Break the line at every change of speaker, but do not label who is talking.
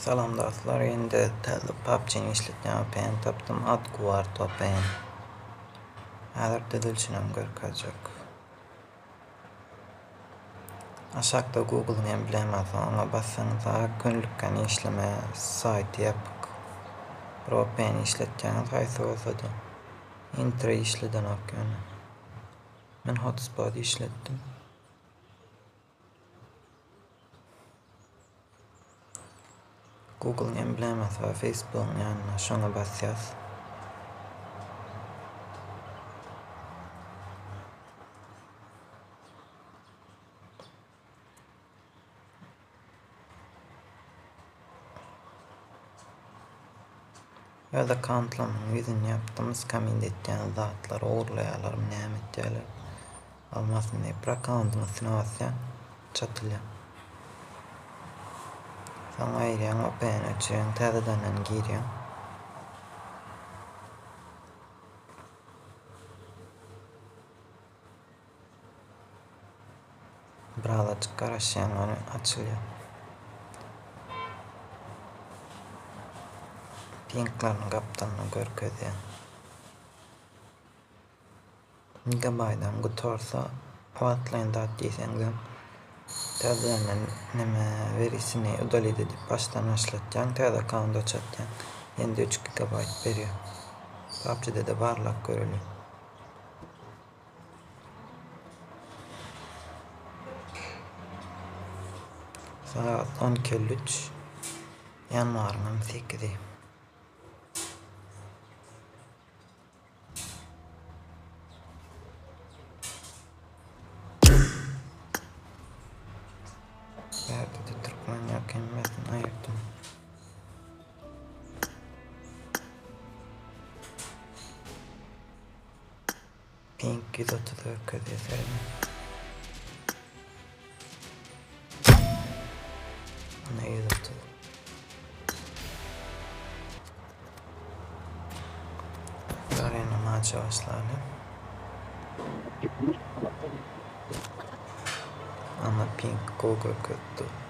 Salam dostlar, endi PUBG'ni işleyen VPN tapdım. Ad kuvar VPN. Hazır didilişini görkezek. Aşağıda Google'ın emblemesi, ona bassanız günlükten işleme sayti yapık. Bir VPN işletken kaise olsa da intre işleden okuyana. Ben hotspot işlettim. Google'ın emblemesi ve Facebook'un yanına şuna basacağız. Ya da kanıtlamanın yüzünü yaptığımız kamin ettiğiniz zatları uğurlayalar, nimet diyorlar. Almasın diye bir akantını sınavasya çatılıyor. Sonra ayırıyorsun, VPN açıyorsun, tezeden giriyorsun. Birazcık karışıyorsun, onu açılıyor. Linklerin kaptanını görkezüyor. Gigabaydan götürse vatlayın da diysenizden tezeden neme verisini udalid edip baştan başlatacaksın, tez account açacaksın. Endi 3 GB veriyor. PUBG'de de varlık görülüyor. Saat 12.53 yanvarın 8'i. Yerde Türkmen yok emmesin ayırdım. Pink 134 kötü eserim. Ne 130. Karenin maçı başladı. Ama pink Google kötü.